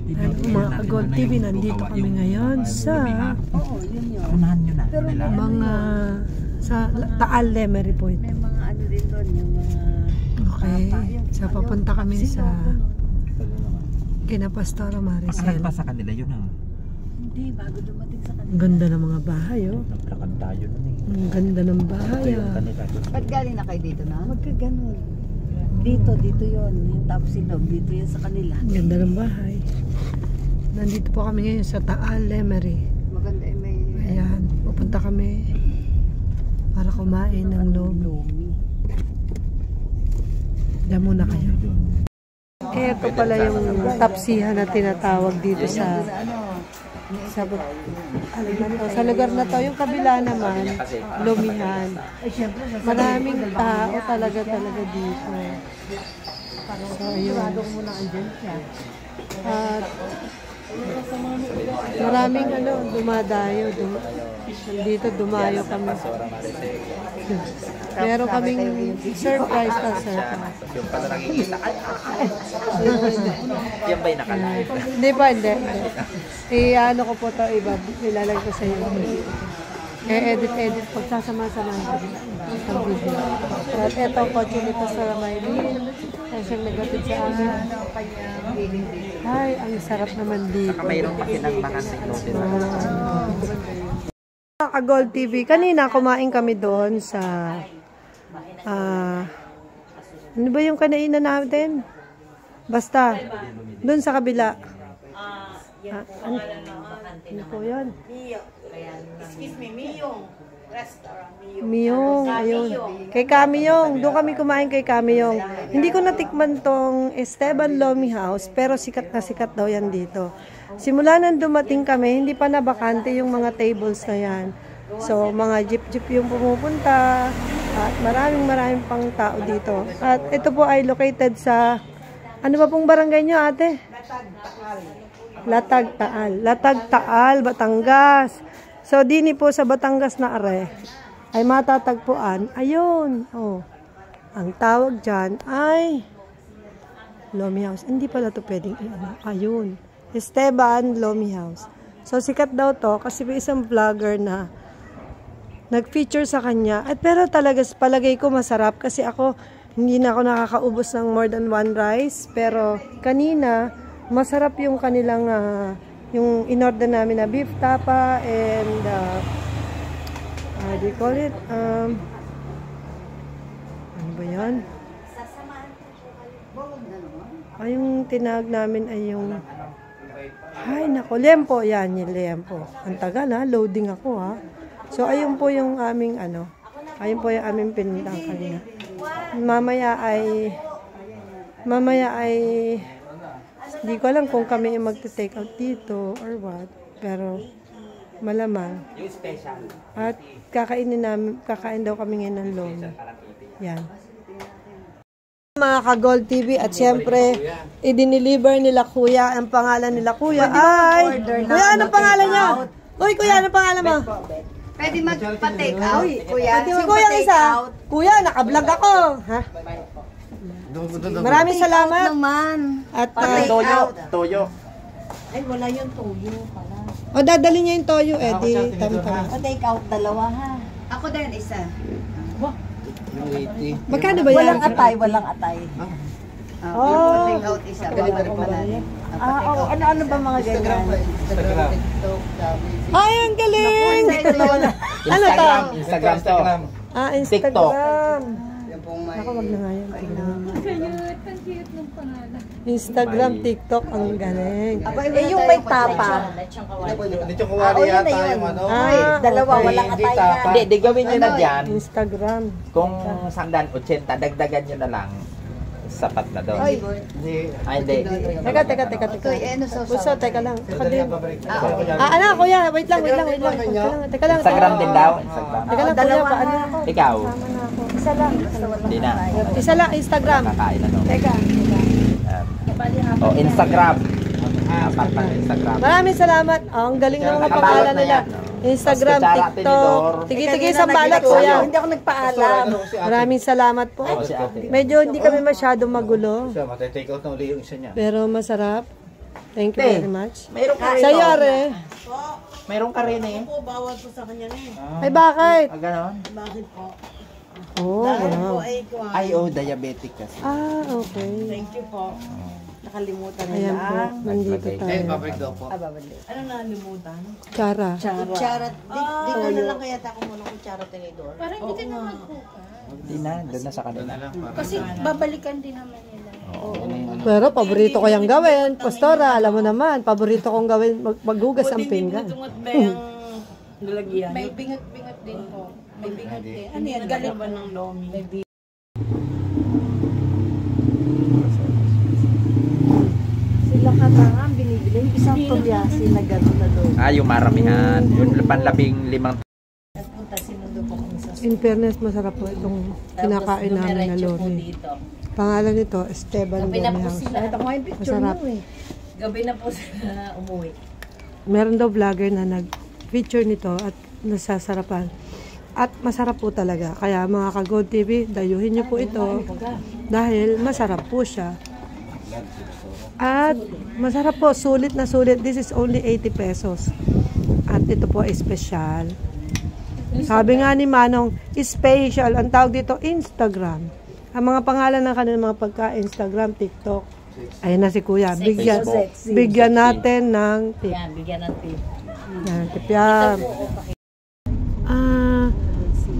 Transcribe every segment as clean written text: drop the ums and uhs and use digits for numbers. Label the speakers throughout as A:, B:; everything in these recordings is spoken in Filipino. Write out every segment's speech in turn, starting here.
A: Mga ka-Gold TV, nandito kami ngayon sa mga sa Taal Lemery po ito.
B: May mga ano din doon, yung mga
A: okay, so papunta kami sa kina Pastora Maricel.
C: Pa sa kanila yun ha?
B: Hindi, bago dumating sa kanila.
A: Ang ganda ng mga bahay oh.
C: Naglakan tayo nun eh.
A: Ang ganda ng bahay ah.
B: Ba't galing na kayo dito na? Magkaganon. Dito yun. Yung tapos silog, dito yun sa kanila.
A: Ang ganda ng bahay. Nandito po kami ngayon sa Taal Lemery.
B: Maganda eh, may...
A: Ayan, pupunta kami para kumain ng lomi. Diyan muna kayo. Ito pala yung tapsihan na tinatawag dito sa lugar na to. Yung kabila naman, lumihan. Maraming tao talaga dito. So, ayun. At maraming dumadayo. Dito dumayo kami. Meron kaming surprise na surprise.
C: Yung pala nakikita. Yan ba yung nakalive?
A: Hindi pa, hindi. I-ano ko po ito, ilalagay ko sa iyo. Edit, pagsasama-samahin ko ang video. At ito, kotse nito sa Maylin. Ay, siyang nagatid sa amin. Ay, ang sarap naman dito.
C: Saka mayroon kasi ng bakasing loaded.
A: Ka-Gold TV, kanina kumain kami doon sa ano ba yung kanainan natin? Basta, doon sa kabila. Ano po yan?
B: Excuse me, Miyong. Restaurant,
A: Miyong, ayun. Kay Kamiyong, doon kami kumain kay Kamiyong. Hindi ko natikman tong Esteban Lomi House, pero sikat na sikat daw yan dito. Simula nang dumating kami, hindi pa nabakante yung mga tables na yan. So, mga jeep yung pumupunta at maraming pang tao dito. At ito po ay located sa, ano ba pong barangay nyo ate? Latag Taal, Batangas. So, dini po sa Batangas na are ay matatagpuan. Ayun. Oh. Ang tawag dyan ay Lomi House. Hindi pala ito pwedeng ayun. Esteban Lomi House. So, sikat daw to kasi may isang vlogger na nag-feature sa kanya. At pero talaga, palagay ko masarap kasi ako, hindi na ako nakakaubos ng more than one rice. Pero kanina, masarap yung kanilang, yung in-order namin na beef tapa and, what do you call it? Ano ba yan? Yung tinawag namin ay yung ay, nako, lempo. Yan, yung lempo. Ang tagal, ha? Loading ako, ha? So, ayun po yung aming, ayun po yung aming pinintang kanina. Mamaya ay, hindi ko alam kung kami mag-take out dito or what. Pero, malamang. At, kakain daw kami ngayon ng lomi. Yan. Mga ka-Gold TV at siyempre i-deliver nila kuya. Ang pangalan nila kuya ay kuya, anong pangalan niya? Uy kuya, anong pangalan mo?
B: Pwede magpa-take out, kuya.
A: Si kuya isa. Kuya, naka-vlog ako. Ha? Maraming salamat
B: naman.
A: at
C: Toyo.
B: Ay, wala yung toyo pala.
A: o dadali niya yung toyo di tama.
B: Pa-take out dalawa ha. Ako din isa.
A: Magkano ba yan?
B: Walang atay.
A: Oh.
B: Take out isa. Ano ba mga ganyan?
C: Instagram.
A: Ay, ang galing! Ano to?
C: Instagram to.
A: Instagram. Ako, wag na nga yan. Instagram, TikTok, ang galing.
B: Yung may tapa.
C: Lechong kawali yata yung ano.
B: Dalawa, walang atay na.
C: Hindi, di gawin nyo na dyan.
A: Instagram.
C: Kung 180, dagdagan nyo na lang. Sapat na doon. Ay, hindi.
A: Teka. Puso, teka lang. Ako din. Kuya, wait lang. Teka lang.
C: Instagram din daw. Instagram.
A: Teka lang, kuya, paano ako?
C: Ikaw?
A: Isa lang.
C: Hindi na.
A: Isa lang, Instagram.
C: Kakain na no.
A: Teka.
C: Instagram. Apat ng Instagram.
A: Maraming salamat. Ang galing ng mga pangalan nila. Instagram, TikTok. Tigi-tigi sa balat, kuya.
B: Hindi ako nagpaalam.
A: Maraming salamat po.
C: Si ate.
A: Medyo hindi kami masyadong magulo.
C: Siya, matay-take out na uli yung isa niya.
A: Pero masarap. Thank you
C: Te,
A: very much.
C: Mayroon ka rin.
A: Sa'yo,
C: oh.
A: are.
C: Mayroon ka rin eh.
D: Po, bawal po sa kanya eh.
A: Ay, bakit?
C: Ah, ganon?
D: Bakit po?
A: Oh,
D: Dahil
A: wow.
D: po ay kuha.
C: Ay, oh, diabetic kasi.
A: Ah, okay.
D: Thank you po. Nakalimutan
A: Ayan
D: nila.
A: po, nandito tayo.
D: Babalik. Ano nakalimutan?
A: Chara.
D: Kutsara. Dito na lang kaya ako muna kutsara tinidor.
E: Parang hindi ka na magkuka.
C: Hindi na, doon na sa kanila.
E: Kasi babalikan din naman nila.
A: Pero paborito ko yung gawin. Pastora, alam mo naman, paborito kong gawin maghugas ang pinggan.
D: Tungot ba yung lalagyan?
E: May bingat-bingat din po. May bingat din. Ano
D: Hindi
E: yan?
D: yan
E: Galing
D: ba ng lomi?
B: Sila katangan binibili. Isang tulyasi na gano'n na doon.
C: Ah, yung maramihan. Yung panlabing limang.
B: Nagpunta sinundo po kami sa
A: In fairness, masarap po itong kinakain namin na lomi. Pangalan nito, Esteban
B: Gabi na
A: Lomi
B: po
A: House.
B: sila. Ito ko yung picture
A: Masarap.
B: mo eh. Gabi na po sila umuwi.
A: Meron daw vlogger na nag-feature nito at nasasarapan. At masarap po talaga. Kaya mga ka-Gold TV, dayuhin niyo po ito. Dahil masarap po siya. At masarap po, sulit na sulit. This is only 80 pesos. At ito po ay special. Sabi nga ni Manong, special. Ang tawag dito, Instagram. Ang mga pangalan ng kanilang mga pagka-Instagram, TikTok. Ayun na si Kuya. Bigyan natin ng tip.
B: Yan, bigyan ng tip.
A: Yan, tip yan.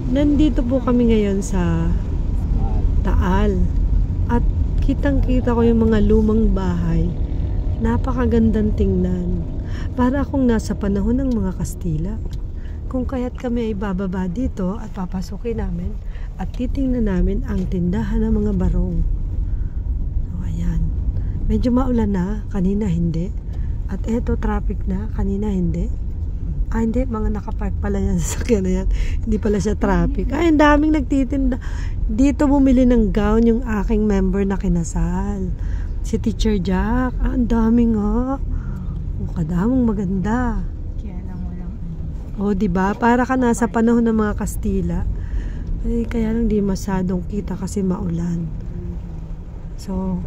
A: Nandito po kami ngayon sa Taal. At kitang-kita ko yung mga lumang bahay. Napakagandang tingnan. Para akong nasa panahon ng mga Kastila. Kung kaya't kami ay bababa dito at papasukin namin at titingnan namin ang tindahan ng mga barong. So, ayan. Medyo maulan na, kanina hindi. At eto, traffic na, kanina hindi. Ah, hindi, mga nakapark pala yan sa sakyan na yan. Hindi pala siya traffic. Ay, ang daming nagtitinda. Dito bumili ng gown yung aking member na kinasal. Si Teacher Jack. Ah, ang daming nga. Oh, kadamong maganda. Oh, di ba? Para ka nasa panahon ng mga Kastila. Ay, kaya lang di masyadong kita kasi maulan. So,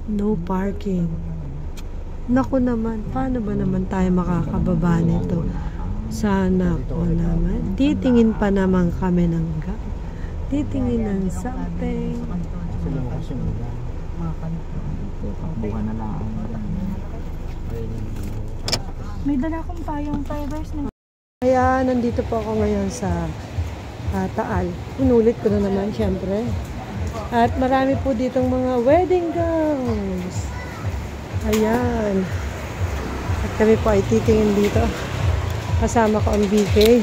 A: no parking. Naku naman, paano ba naman tayo makakababa nito? Sana po naman. Titingin pa naman kami ng titingin ng something.
C: Buka na lang.
E: May dala akong payong fibers na.
A: Kaya nandito po ako ngayon sa Taal. Inulit ko na naman, syempre. At marami po ditong mga wedding gowns. Ayan. At kami po ay titingin dito. Kasama ko ang BK.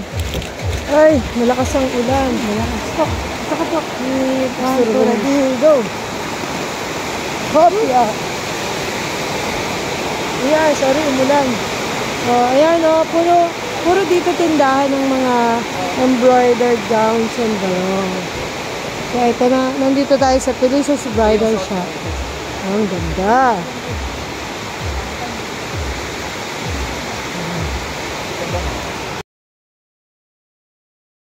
A: Ay, malakas ang ulan. Malakas. Stop. Stop. Go. Hop, yeah. Yeah, sorry, umulan. Oh, ayan, oh, puro dito tindahan ng mga embroidered gowns and gano'n. Kaya ito na, nandito tayo sa Felicia's Bridal Shop. Oh, ang ganda.